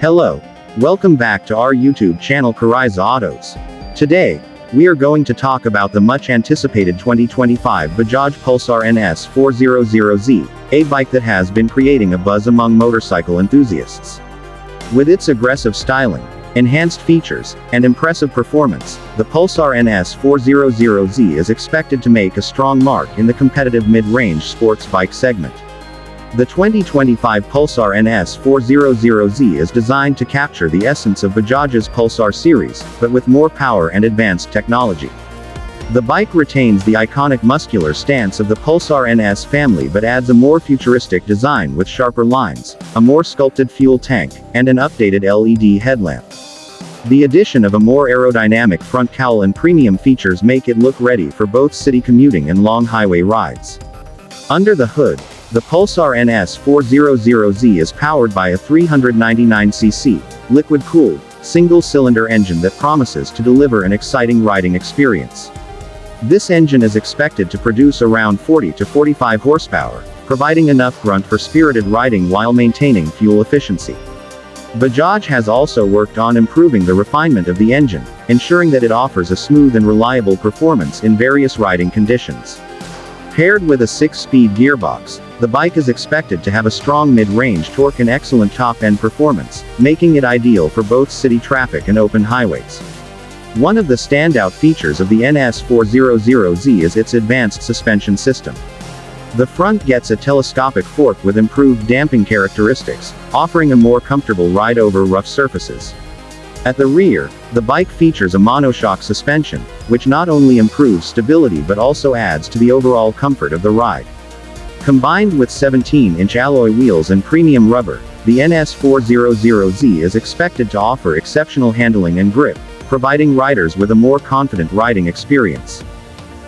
Hello, welcome back to our YouTube channel Karaiza Autos. Today, we are going to talk about the much anticipated 2025 Bajaj Pulsar NS400Z, a bike that has been creating a buzz among motorcycle enthusiasts. With its aggressive styling, enhanced features, and impressive performance, the Pulsar NS400Z is expected to make a strong mark in the competitive mid-range sports bike segment. The 2025 Pulsar NS400Z is designed to capture the essence of Bajaj's Pulsar series, but with more power and advanced technology. The bike retains the iconic muscular stance of the Pulsar NS family but adds a more futuristic design with sharper lines, a more sculpted fuel tank, and an updated LED headlamp. The addition of a more aerodynamic front cowl and premium features make it look ready for both city commuting and long highway rides. Under the hood, the Pulsar NS400Z is powered by a 399cc, liquid-cooled, single-cylinder engine that promises to deliver an exciting riding experience. This engine is expected to produce around 40 to 45 horsepower, providing enough grunt for spirited riding while maintaining fuel efficiency. Bajaj has also worked on improving the refinement of the engine, ensuring that it offers a smooth and reliable performance in various riding conditions. Paired with a 6-speed gearbox, the bike is expected to have a strong mid-range torque and excellent top-end performance, making it ideal for both city traffic and open highways. One of the standout features of the NS400Z is its advanced suspension system. The front gets a telescopic fork with improved damping characteristics, offering a more comfortable ride over rough surfaces. At the rear, the bike features a monoshock suspension, which not only improves stability but also adds to the overall comfort of the ride. Combined with 17-inch alloy wheels and premium rubber, the NS400Z is expected to offer exceptional handling and grip, providing riders with a more confident riding experience.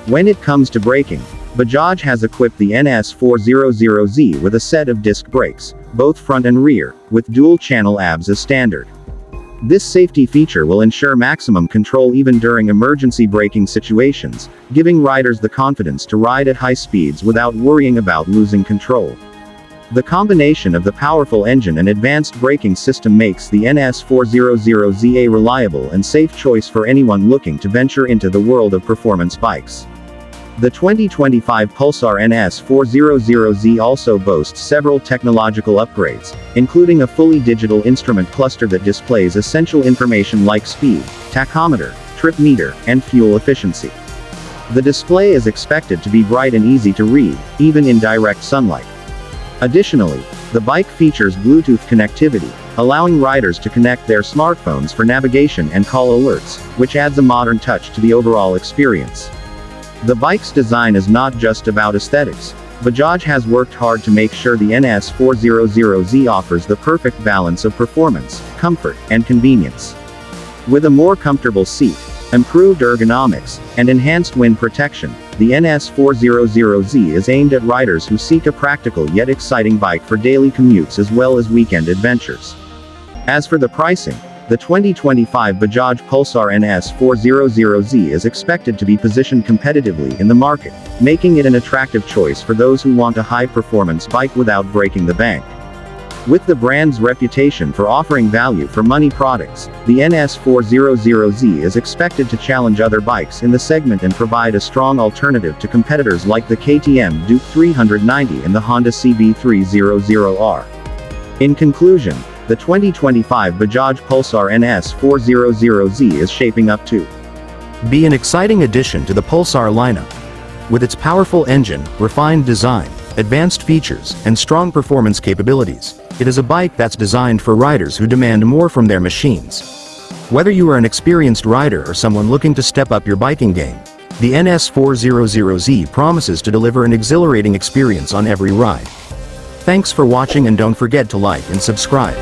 When it comes to braking, Bajaj has equipped the NS400Z with a set of disc brakes, both front and rear, with dual-channel ABS as standard. This safety feature will ensure maximum control even during emergency braking situations, giving riders the confidence to ride at high speeds without worrying about losing control. The combination of the powerful engine and advanced braking system makes the NS400Z a reliable and safe choice for anyone looking to venture into the world of performance bikes. The 2025 Pulsar NS400Z also boasts several technological upgrades, including a fully digital instrument cluster that displays essential information like speed, tachometer, trip meter, and fuel efficiency. The display is expected to be bright and easy to read, even in direct sunlight. Additionally, the bike features Bluetooth connectivity, allowing riders to connect their smartphones for navigation and call alerts, which adds a modern touch to the overall experience. The bike's design is not just about aesthetics. Bajaj has worked hard to make sure the NS400Z offers the perfect balance of performance, comfort, and convenience. With a more comfortable seat, improved ergonomics, and enhanced wind protection, the NS400Z is aimed at riders who seek a practical yet exciting bike for daily commutes as well as weekend adventures. As for the pricing, the 2025 Bajaj Pulsar NS400Z is expected to be positioned competitively in the market, making it an attractive choice for those who want a high-performance bike without breaking the bank. With the brand's reputation for offering value-for-money products, the NS400Z is expected to challenge other bikes in the segment and provide a strong alternative to competitors like the KTM Duke 390 and the Honda CB300R. In conclusion, the 2025 Bajaj Pulsar NS400Z is shaping up to be an exciting addition to the Pulsar lineup. With its powerful engine, refined design, advanced features, and strong performance capabilities, it is a bike that's designed for riders who demand more from their machines. Whether you are an experienced rider or someone looking to step up your biking game, the NS400Z promises to deliver an exhilarating experience on every ride. Thanks for watching and don't forget to like and subscribe.